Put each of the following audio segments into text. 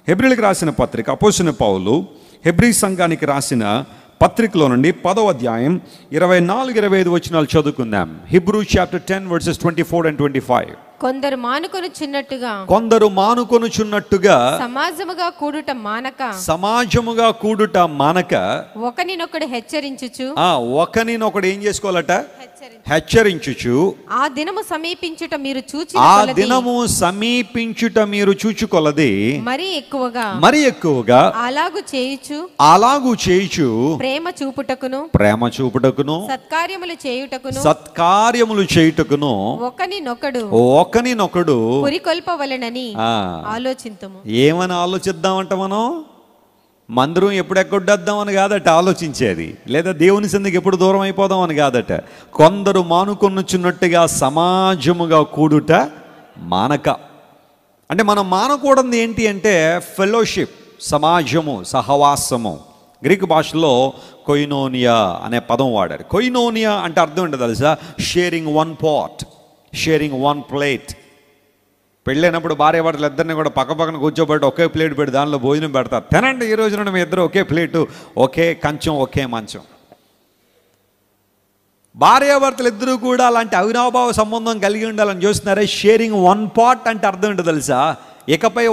హెబ్రీలకు రాసిన పత్రిక అపోస్తలుడైన పౌలు హెబ్రీ సంఘానికి రాసిన పత్రికలో నుండి 10వ అధ్యాయం 24-25 వచనాలు చదువుకుందాం. Hebrews chapter 10 verses 24 and 25. కొందరు మానుకొనుచున్నట్టుగా సమాజముగా కూడుట మానక ఒకనినొకడు హెచ్చరించుచు ఒకనినొకడు ఏం చేసుకోవాలట? హెచ్చరించుచు ఆ దినము సమీపించుట మీరు చూచుకొలది మరి ఎక్కువగా అలాగు చేయుచు ప్రేమ చూపుటకును సత్కార్యములు చేయుటకును ఒకనినొకడు పురికొల్పవలెనని ఆలోచింతుము. ఏమని ఆలోచిద్దామంట? మనం మందిరం ఎప్పుడు ఎక్కొడ్డేద్దామని కాదట ఆలోచించేది, లేదా దేవుని సందికి ఎప్పుడు దూరం అయిపోదామని కాదట. కొందరు మానుకొనుచున్నట్టుగా సమాజముగా కూడుట మానక. అంటే మనం మానకూడదు ఏంటి అంటే ఫెలోషిప్, సమాజము, సహవాసము. గ్రీకు భాషలో కొయినోనియా అనే పదం వాడారు. కొయినోనియా అంటే అర్థం ఏంటో తెలుసా? Sharing one pot, sharing one plate. పెళ్ళైనప్పుడు భార్య భర్తలు ఇద్దరిని కూడా పక్కన కూర్చోబెట్టి ఒకే ప్లేట్ పెట్టి దానిలో భోజనం పెడతారు. తినండి ఈ రోజున మీ ఇద్దరు ఒకే ప్లేటు, ఒకే కంచం, ఒకే మంచం. భార్యాభర్తలు ఇద్దరు కూడా అలాంటి అవినాభావ సంబంధం కలిగి ఉండాలని చూస్తున్నారే. షేరింగ్ వన్ పాట్ అంటే అర్థం ఏంటో తెలుసా? ఇకపై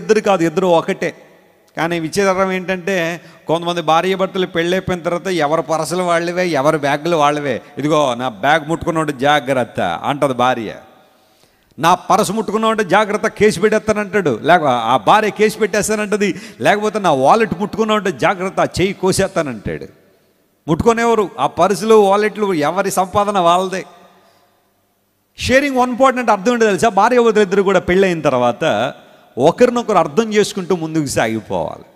ఇద్దరు కాదు, ఇద్దరు ఒకటే. కానీ విచిత్రం ఏంటంటే కొంతమంది భార్యాభర్తలు పెళ్ళైపోయిన తర్వాత ఎవరి పరసలు వాళ్ళవే, ఎవరి బ్యాగులు వాళ్ళవే. ఇదిగో నా బ్యాగ్ ముట్టుకున్నాడు జాగ్రత్త అంటది భార్య. నా పరసు ముట్టుకున్నామంటే జాగ్రత్త కేసు పెట్టేస్తానంటాడు. ఆ భార్య కేసు పెట్టేస్తానంటది. లేకపోతే నా వాలెట్ ముట్టుకున్నామంటే జాగ్రత్త చెయ్యి కోసేస్తానంటాడు. ముట్టుకునేవారు ఆ పర్సులు, వాలెట్లు ఎవరి సంపాదన వాళ్ళదే. షేరింగ్ వన్ పాట్ అంటే అర్థం ఏంటో తెలుసా? భార్యాభర్తలు ఇద్దరు కూడా పెళ్ళైన తర్వాత ఒకరినొకరు అర్థం చేసుకుంటూ ముందుకు సాగిపోవాలి.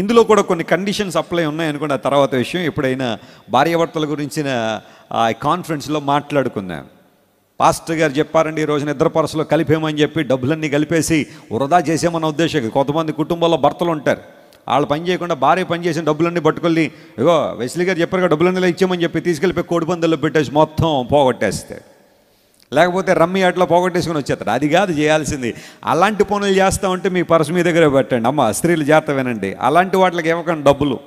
ఇందులో కూడా కొన్ని కండిషన్స్ అప్లై ఉన్నాయనుకోండి, ఆ తర్వాత విషయం. ఎప్పుడైనా భార్యాభర్తల గురించిన కాన్ఫరెన్స్లో మాట్లాడుకున్నాను. పాస్టర్ గారు చెప్పారండి, ఈ రోజున ఇద్దరు పరసలో కలిపేమని చెప్పి డబ్బులన్నీ కలిపేసి వృధా చేసేమన్న ఉద్దేశం. కొంతమంది కుటుంబంలో భర్తలు ఉంటారు, వాళ్ళు పని చేయకుండా భార్య పని చేసిన డబ్బులన్నీ పట్టుకొని, ఇగో వెస్లీ గారు చెప్పారు కదా డబ్బులన్నీ ఇచ్చామని చెప్పి తీసుకెళ్ళిపోయి కోడిపందుల్లో పెట్టేసి మొత్తం పోగొట్టేస్తే, లేకపోతే రమ్మి ఆటలో పోగొట్టేసుకొని వచ్చేస్తారు. అది కాదు చేయాల్సింది. అలాంటి పనులు చేస్తూ ఉంటే మీ పర్సు మీ దగ్గరే పెట్టండి. అమ్మ స్త్రీలు జాగ్రత్త వినండి, అలాంటి వాటికి ఇవ్వకండి డబ్బులు.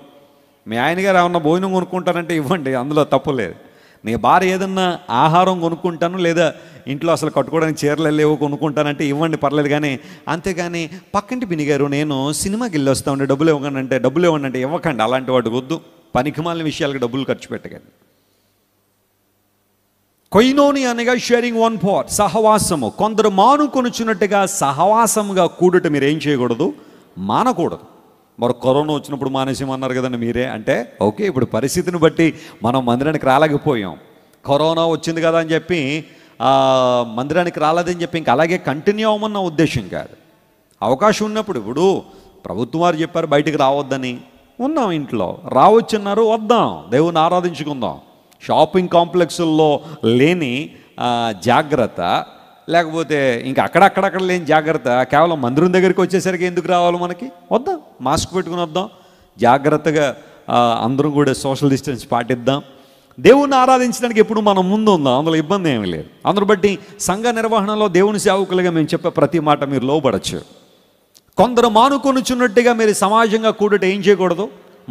మీ ఆయన గారు ఏమన్నా భోజనం కొనుక్కుంటానంటే ఇవ్వండి, అందులో తప్పు లేదు. నీ భార్య ఏదన్నా ఆహారం కొనుక్కుంటాను, లేదా ఇంట్లో అసలు కట్టుకోవడానికి చీరలు లేవో కొనుక్కుంటానంటే ఇవ్వండి, పర్లేదు. కానీ అంతేగాని పక్కంటి బినిగారు నేను సినిమాకి వెళ్ళి వస్తా ఉండే డబ్బులు ఇవ్వండి అంటే ఇవ్వకండి. అలాంటి వాటికి వద్దు. పనికిమాలిన విషయాలకు డబ్బులు ఖర్చు పెట్టకండి. కొయినోని అనగా షేరింగ్ వన్ పాట్, సహవాసము. కొందరు మానుకొనుచున్నట్టుగా సహవాసముగా కూడుట మీరు ఏం చేయకూడదు? మానకూడదు. మరి కరోనా వచ్చినప్పుడు మానేసేమన్నారు కదండి మీరే. అంటే ఓకే, ఇప్పుడు పరిస్థితిని బట్టి మనం మందిరానికి రాలేకపోయాం. కరోనా వచ్చింది కదా అని చెప్పి మందిరానికి రాలేదని చెప్పి ఇంకా అలాగే కంటిన్యూ అవ్వమన్న ఉద్దేశం కాదు. అవకాశం ఉన్నప్పుడు, ఇప్పుడు ప్రభుత్వం వారు చెప్పారు బయటికి రావద్దని, ఉన్నాం ఇంట్లో. రావచ్చున్నారు, వద్దాం, దేవుని ఆరాధించుకుందాం. షాపింగ్ కాంప్లెక్సుల్లో లేని జాగ్రత్త, లేకపోతే ఇంకా అక్కడక్కడ లేని జాగ్రత్త కేవలం మందిరం దగ్గరికి వచ్చేసరికి ఎందుకు రావాలి మనకి? వద్దాం, మాస్క్ పెట్టుకుని వద్దాం, జాగ్రత్తగా అందరం కూడా సోషల్ డిస్టెన్స్ పాటిద్దాం. దేవుణ్ణి ఆరాధించడానికి ఎప్పుడు మనం ముందు ఉందాం, అందులో ఇబ్బంది ఏమీ లేదు. అందును బట్టి సంఘ నిర్వహణలో దేవుని సేవకులుగా మేము చెప్పే ప్రతి మాట మీరు లోబడచ్చు. కొందరు మానుకొనుచున్నట్టుగా మీరు సమాజంగా కూడుట ఏం చేయకూడదు?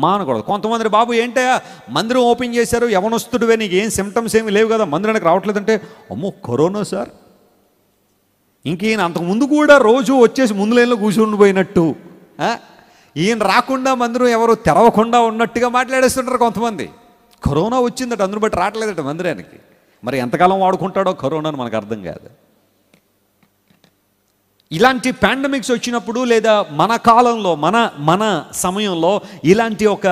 మానకూడదు. కొంతమంది బాబు ఏంటయ్యా మందిరం ఓపెన్ చేశారు, యవనొస్తుడివే, నీకు ఏం సిమ్టమ్స్ ఏమి లేవు కదా, మందిరానికి రావట్లేదంటే, అమ్మో కరోనా సార్. ఇంకేం అంతకుముందు కూడా రోజు వచ్చేసి ముందు లైన్లో కూర్చుని పోయినట్టు, ఈయన రాకుండా మందిరం ఎవరు తెరవకుండా ఉన్నట్టుగా మాట్లాడేస్తుంటారు కొంతమంది. కరోనా వచ్చిందట, అందును బట్టి రావట్లేదట మందిరానికి. మరి ఎంతకాలం వాడుకుంటాడో కరోనాను మనకు అర్థం కాదు. ఇలాంటి పాండమిక్స్ వచ్చినప్పుడు, లేదా మన కాలంలో మన సమయంలో ఇలాంటి ఒక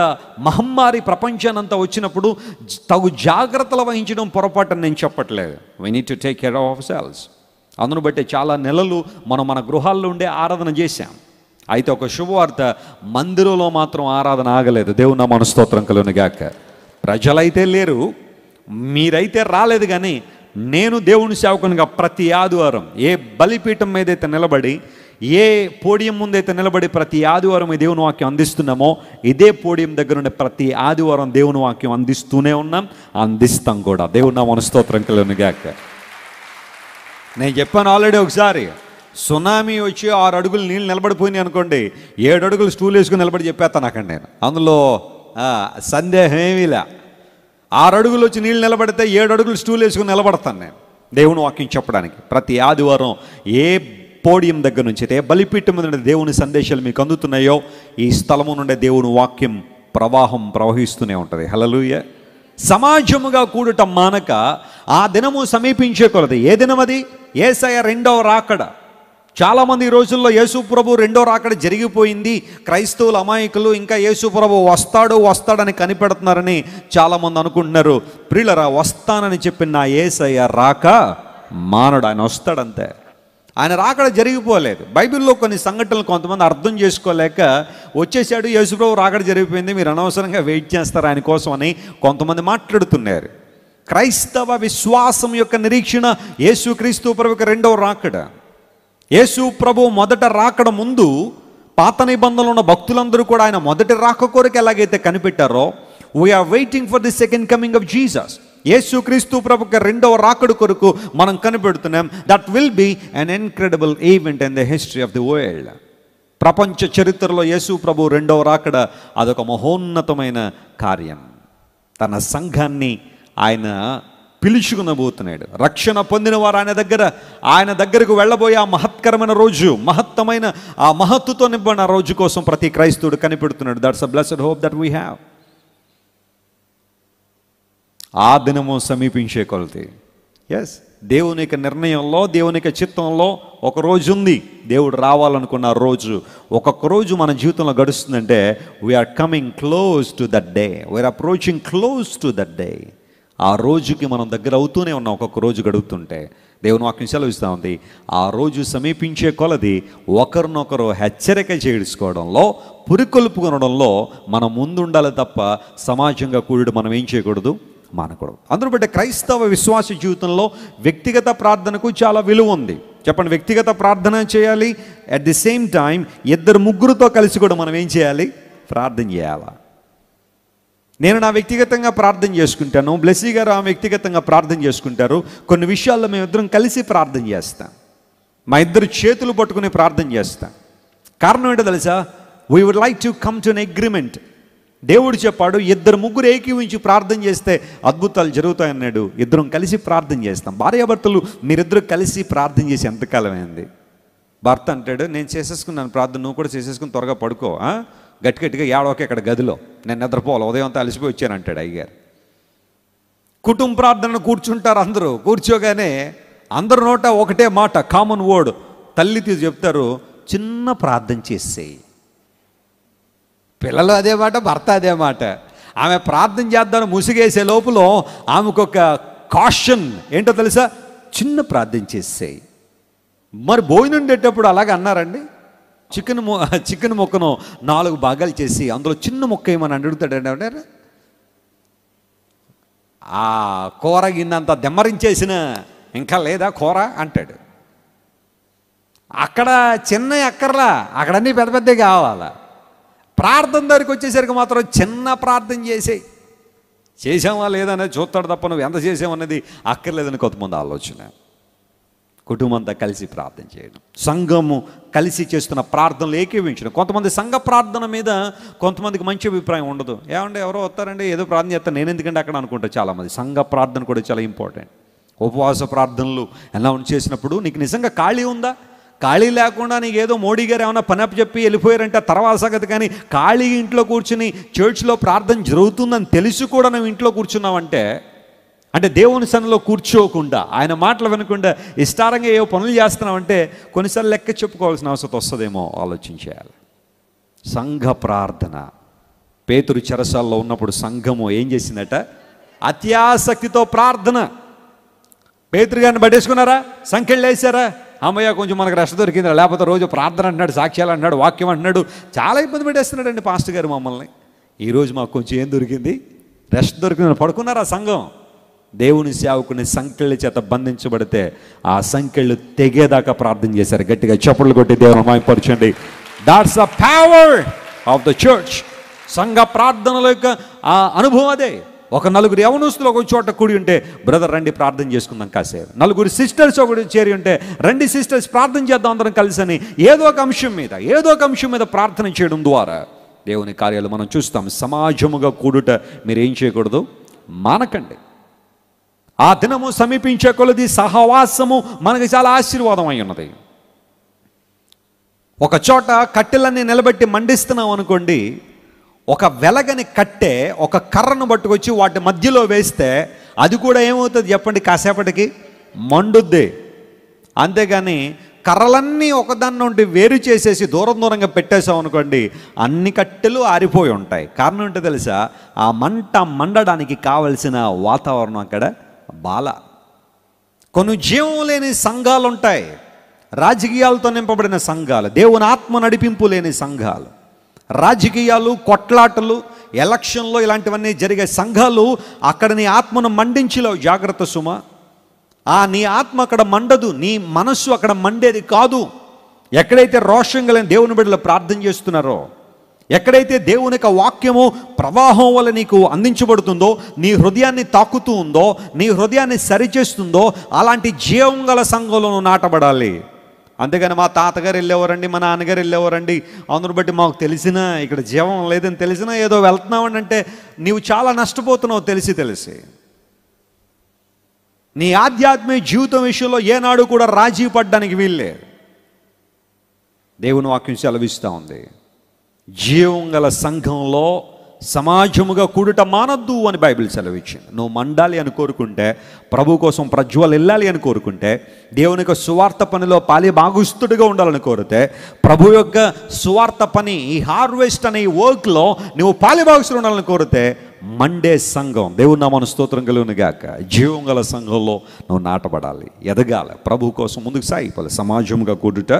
మహమ్మారి ప్రపంచానంతా వచ్చినప్పుడు తగు జాగ్రత్తలు వహించడం పొరపాటు నేను చెప్పట్లేదు. We need to take care of our selves. అందును బట్టి చాలా నెలలు మనం మన గృహాల్లో ఉండే ఆరాధన చేశాం. అయితే ఒక శుభవార్త, మందిరంలో మాత్రం ఆరాధన ఆగలేదు. దేవుని నామమునకు స్తోత్రం కలుగును గాక. ప్రజలైతే లేరు, మీరైతే రాలేదు, కానీ నేను దేవుని సేవకునిగా ప్రతి ఆదివారం ఏ బలిపీఠం మీద అయితే నిలబడి, ఏ పోడియం ముందైతే నిలబడి ప్రతి ఆదివారం ఈ దేవుని వాక్యం అందిస్తున్నామో, ఇదే పోడియం దగ్గర ఉండే ప్రతి ఆదివారం దేవుని వాక్యం అందిస్తూనే ఉన్నాం, అందిస్తాం కూడా. దేవుని నామమునకు స్తోత్రం కలుగును గాక. నేను చెప్పాను ఆల్రెడీ ఒకసారి, సునామీ వచ్చి 6 అడుగులు నీళ్ళు నిలబడిపోయినాయి అనుకోండి, 7 అడుగులు స్టూల్ వేసుకుని నిలబడి చెప్పేస్తాను అక్కడ నేను. అందులో సందేహం ఏమీలే. 6 అడుగులు వచ్చి నీళ్ళు నిలబడితే 7 అడుగులు స్టూల్ వేసుకుని నిలబడతాను నేను దేవుని వాక్యం చెప్పడానికి. ప్రతి ఆదివారం ఏ పోడియం దగ్గర నుంచి అయితే, ఏ బలిపీఠం మీద దేవుని సందేశాలు మీకు అందుతున్నాయో, ఈ స్థలము నుండి దేవుని వాక్యం ప్రవాహం ప్రవహిస్తూనే ఉంటుంది. హల్లెలూయా. సమాజముగా కూడట మానక ఆ దినము సమీపించే కొలది. ఏ దినం అది? యేసయ్య రెండవ రాకడ. చాలామంది ఈ రోజుల్లో యేసు ప్రభు రెండో రాకడ జరిగిపోయింది, క్రైస్తవులు అమాయకులు ఇంకా యేసు ప్రభు వస్తాడని కనిపెడుతున్నారని చాలామంది అనుకుంటున్నారు. ప్రియులరా, వస్తానని చెప్పిన నా యేసయ్య రాక మానడు. ఆయన వస్తాడంతే. ఆయన రాకడ జరిగిపోలేదు. బైబిల్లో కొన్ని సంఘటనలు కొంతమంది అర్థం చేసుకోలేక వచ్చేసాడు, యేసుప్రభు రాకడ జరిగిపోయింది, మీరు అనవసరంగా వెయిట్ చేస్తారు ఆయన కోసం అని కొంతమంది మాట్లాడుతున్నారు. క్రైస్తవ విశ్వాసం యొక్క నిరీక్షణ యేసుక్రీస్తు ప్రభువుకి రెండవ రాకడ. యేసు ప్రభు మొదట రాకడ ముందు పాత నిబంధనలో ఉన్న భక్తులందరూ కూడా ఆయన మొదటి రాక కొరకు ఎలాగైతే కనిపెట్టారో, we are waiting for the second coming of Jesus. యేసుక్రీస్తు ప్రభుకి రెండవ రాకడ కొరకు మనం కనిపెడుతున్నాం. That will be an incredible event in the history of the world. ప్రపంచ చరిత్రలో యేసు ప్రభు రెండవ రాకడ అదొక మహోన్నతమైన కార్యం. తన సంఘాన్ని ఆయన పిలుచుకునబోతున్నాడు. రక్షణ పొందిన వారు ఆయన దగ్గరకు వెళ్ళబోయే ఆ మహత్కరమైన రోజు, మహత్తమైన ఆ మహత్తుతో నింపడిన రోజు కోసం ప్రతి క్రైస్తవుడు కనిపెడుతున్నాడు. That's a blessed hope that we have. ఆ దినము సమీపించే కొలది. ఎస్, దేవుని యొక్క నిర్ణయంలో, దేవుని యొక్క చిత్తంలో ఒక రోజు ఉంది. దేవుడు రావాలనుకున్న రోజు, ఒక్కొక్క రోజు మన జీవితంలో గడుస్తుందంటే we are coming close to that day, we are approaching close to that day. ఆ రోజుకి మనం దగ్గర అవుతూనే ఉన్నాం. ఒక్కొక్క రోజు గడుపుతుంటే దేవుని వాక్యం సెలవిస్తూ ఉంది, ఆ రోజు సమీపించే కొలది ఒకరినొకరు హెచ్చరిక చేసుకోవడంలో, పురికొల్పుకొనడంలో మనం ముందుండాలి తప్ప సమాజంగా కూడి మనం ఏం చేయకూడదు, మానకూడదు. అందును బట్టి క్రైస్తవ విశ్వాస జీవితంలో వ్యక్తిగత ప్రార్థనకు చాలా విలువ ఉంది. చెప్పండి, వ్యక్తిగత ప్రార్థన చేయాలి, అట్ ది సేమ్ టైం 2-3తో కలిసి కూడా మనం ఏం చేయాలి, ప్రార్థన చేయాలి. నేను నా వ్యక్తిగతంగా ప్రార్థన చేసుకుంటాను, బ్లెస్సీ గారు ఆ వ్యక్తిగతంగా ప్రార్థన చేసుకుంటారు. కొన్ని విషయాల్లో మేమిద్దరం కలిసి ప్రార్థన చేస్తాం. మా ఇద్దరు చేతులు పట్టుకుని ప్రార్థన చేస్తాం. కారణం ఏంటో తెలుసా? We would like to come to an agreement. దేవుడు చెప్పాడు, 2-3 ఏకీవించి ప్రార్థన చేస్తే అద్భుతాలు జరుగుతాయన్నాడు. ఇద్దరం కలిసి ప్రార్థన చేస్తాం. భార్యాభర్తలు మీరిద్దరు కలిసి ప్రార్థన చేసి ఎంతకాలమైంది? భర్త అంటాడు, నేను చేసేసుకున్నాను ప్రార్థన, నువ్వు కూడా చేసేసుకుని త్వరగా పడుకో, గట్టిగా ఏడవక ఇక్కడ గదిలో, నేను నిద్రపోవాలి, ఉదయం అంతా అలసిపోయి వచ్చాను అంటాడు అయ్యగారు. కుటుంబ ప్రార్థనను కూర్చుంటారు అందరూ. కూర్చోగానే అందరి నోట ఒకటే మాట, కామన్ వర్డ్, తల్లి తీసి చెప్తారు, చిన్న ప్రార్థన చేసేయి. పిల్లలు అదే మాట, భర్త అదే మాట. ఆమె ప్రార్థన చేద్దామని ముసిగేసే లోపల ఆమెకు ఒక కాషన్ ఏంటో తెలుసా? చిన్న ప్రార్థన చేసేయి. మరి భోజనం ఉండేటప్పుడు అలాగే అన్నారండి. చికెన్ ముక్కను 4 భాగాలు చేసి అందులో చిన్న ముక్క ఏమని అడుగుతాడండి. అంటే ఆ కూర గిన్నంత దెమ్మరించేసిన ఇంకా లేదా కూర అంటాడు. అక్కడ చిన్న అక్కర్లా, అక్కడన్నీ పెద్ద పెద్దవి కావాలా. ప్రార్థన దగ్గరికి వచ్చేసరికి మాత్రం చిన్న ప్రార్థన చేసామా లేదనేది చూస్తాడు తప్ప నువ్వు ఎంత చేసామన్నది అక్కర్లేదని కొంతమంది ఆలోచన. కుటుంబం అంతా కలిసి ప్రార్థన చేయడం, సంఘము కలిసి చేస్తున్న ప్రార్థనలు ఏకీవించడం. కొంతమంది సంఘ ప్రార్థన మీద కొంతమందికి మంచి అభిప్రాయం ఉండదు. ఏమంటే ఎవరో వస్తారండి, ఏదో ప్రార్థన చేస్తాను, నేను ఎందుకంటే అక్కడ అనుకుంటా చాలామంది. సంఘ ప్రార్థన కూడా చాలా ఇంపార్టెంట్. ఉపవాస ప్రార్థనలు ఎలా చేసినప్పుడు నీకు నిజంగా ఖాళీ ఉందా? ఖాళీ లేకుండా నీకు ఏదో మోడీ గారు ఏమైనా పని చెప్పి వెళ్ళిపోయారంటే తర్వాత సంగతి. కానీ ఖాళీ ఇంట్లో కూర్చుని చర్చ్లో ప్రార్థన జరుగుతుందని తెలిసి కూడా నువ్వు ఇంట్లో కూర్చున్నావంటే, అంటే దేవుని సన్నిధిలో కూర్చోకుండా, ఆయన మాటలు వినకుండా ఇష్టారంగా ఏవో పనులు చేస్తున్నావంటే కొన్నిసార్లు లెక్క చెప్పుకోవాల్సిన అవసరం వస్తుందేమో ఆలోచించేయాలి. సంఘ ప్రార్థన. పేతురు చెరసాల్లో ఉన్నప్పుడు సంఘము ఏం చేసిందట? అత్యాసక్తితో ప్రార్థన. పేతురు గారిని పట్టేసుకున్నారా? సంఖ్యలు వేసారా? అమ్మయ్య కొంచెం మనకు రెస్ట్ దొరికింది, లేకపోతే రోజు ప్రార్థన అంటున్నాడు, సాక్ష్యాలు అంటున్నాడు, వాక్యం అంటున్నాడు, చాలా ఇబ్బంది పెట్టేస్తున్నాడండి పాస్టర్ గారు మమ్మల్ని. ఈరోజు మాకు కొంచెం ఏం దొరికింది? రెస్ట్ దొరికింది. పడుకున్నారా సంఘం? దేవుని సేవకుని సంఖ్యల చేత బంధించబడితే ఆ సంఖ్యలు తెగేదాకా ప్రార్థన చేశారు. గట్టిగా చప్పట్లు కొట్టి దేవుని మహిమపరచండి. That's the power of the church. సంఘ ప్రార్థనల యొక్క ఆ అనుభవం అదే. ఒక నలుగురు యవనస్తులు ఒక చోట కూడి ఉంటే, బ్రదర్ రండి ప్రార్థన చేసుకుందాం కాసేపు. నలుగురు సిస్టర్స్ ఒకటి చేరి ఉంటే, రండి సిస్టర్స్ ప్రార్థన చేద్దాం అందరం కలిసి అని ఏదో ఒక అంశం మీద ప్రార్థన చేయడం ద్వారా దేవుని కార్యాలు మనం చూస్తాం. సమాజముగా కూడుట మీరేం చేయకూడదు, మానకండి. ఆ దినము సమీపించే కొలది సహవాసము మనకి చాలా ఆశీర్వాదం అయి ఉన్నది. ఒక చోట కట్టెలన్నీ నిలబెట్టి మండిస్తున్నాం అనుకోండి, ఒక వెలగని కట్టె ఒక కర్రను పట్టుకొచ్చి వాటి మధ్యలో వేస్తే అది కూడా ఏమవుతుంది చెప్పండి, కాసేపటికి మండుద్ది. అంతేగాని కర్రలన్నీ ఒకదాని నుండి వేరు చేసేసి దూరంగా పెట్టేసాం అనుకోండి, అన్ని కట్టెలు ఆరిపోయి ఉంటాయి. కారణం ఏంటో తెలుసా, ఆ మంట మండడానికి కావలసిన వాతావరణం అక్కడ బాల. కొన్ని జీవం లేని సంఘాలు ఉంటాయి, రాజకీయాలతో నింపబడిన సంఘాలు, దేవుని ఆత్మ నడిపింపు లేని సంఘాలు, రాజకీయాలు, కొట్లాటలు, ఎలక్షన్లో ఇలాంటివన్నీ జరిగే సంఘాలు. అక్కడ నీ ఆత్మను మండించలేవు, జాగ్రత్త సుమ. నీ ఆత్మ అక్కడ మండదు, నీ మనస్సు అక్కడ మండేది కాదు. ఎక్కడైతే రోషం కలిగిన దేవుని బిడ్డలు ప్రార్థన చేస్తున్నారో, ఎక్కడైతే దేవుని యొక్క వాక్యము ప్రవాహం వల్ల నీకు అందించబడుతుందో, నీ హృదయాన్ని తాకుతూ ఉందో, నీ హృదయాన్ని సరిచేస్తుందో, అలాంటి జీవం గల సంఘంలో నాటబడాలి. అంతేగాని మా తాతగారు వెళ్ళేవారండి, మా నాన్నగారు వెళ్ళేవారండి, అందును బట్టి మాకు తెలిసినా ఇక్కడ జీవం లేదని తెలిసినా ఏదో వెళ్తున్నామని అంటే నీవు చాలా నష్టపోతున్నావు తెలిసి. నీ ఆధ్యాత్మిక జీవితం విషయంలో ఏనాడు కూడా రాజీ పడ్డానికి వీల్లే. దేవుని వాక్యం సెలవిస్తూ ఉంది, జీవం గల సంఘంలో సమాజముగా కూడుట మానద్దు అని బైబిల్ సెలవిచ్చింది. నువ్వు మండాలి అని కోరుకుంటే, ప్రభు కోసం ప్రజ్వల్ వెళ్ళాలి అని కోరుకుంటే, దేవుని యొక్క సువార్త పనిలో పాలి భాగస్తుడిగా ఉండాలని కోరితే, ప్రభు యొక్క సువార్త పని, ఈ హార్వెస్ట్ అనే ఈ వర్క్లో నువ్వు పాలి భాగస్తుడు ఉండాలని కోరితే, మండే సంఘం, దేవుని నామమున స్తోత్రం కలుగును గాక, జీవం గల సంఘంలో నువ్వు నాటబడాలి, ఎదగాలి, ప్రభు కోసం ముందుకు సాగిపోవాలి. సమాజముగా కూడుట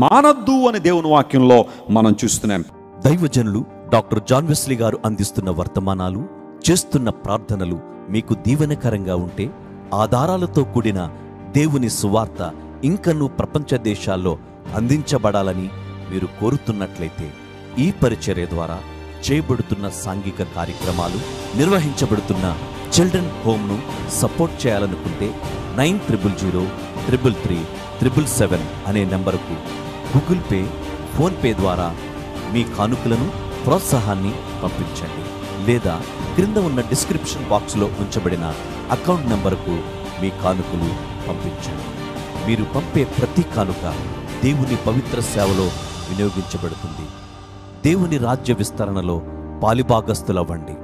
మానద్దు అని దేవుని వాక్యంలో మనం చూస్తున్నాం. దైవజనులు డాక్టర్ జాన్ వెస్లీ గారు అందిస్తున్న వర్తమానాలు, చేస్తున్న ప్రార్థనలు మీకు దీవెనకరంగా ఉంటే, ఆధారాలతో కూడిన దేవుని సువార్త ఇంకనూ ప్రపంచ దేశాల్లో అందించబడాలని మీరు కోరుతున్నట్లయితే, ఈ పరిచర్య ద్వారా చేయబడుతున్న సాంఘిక కార్యక్రమాలు, నిర్వహించబడుతున్న చిల్డ్రన్ హోమ్ను సపోర్ట్ చేయాలనుకుంటే 9000333777 అనే నెంబరుకు గూగుల్ పే, ఫోన్పే ద్వారా మీ కానుకలను, ప్రోత్సాహాన్ని పంపించండి. లేదా క్రింద ఉన్న డిస్క్రిప్షన్ బాక్స్లో ఉంచబడిన అకౌంట్ నెంబరుకు మీ కానుకలు పంపించండి. మీరు పంపే ప్రతి కానుక దేవుని పవిత్ర సేవలో వినియోగించబడుతుంది. దేవుని రాజ్య విస్తరణలో పాలిభాగస్తులవ్వండి.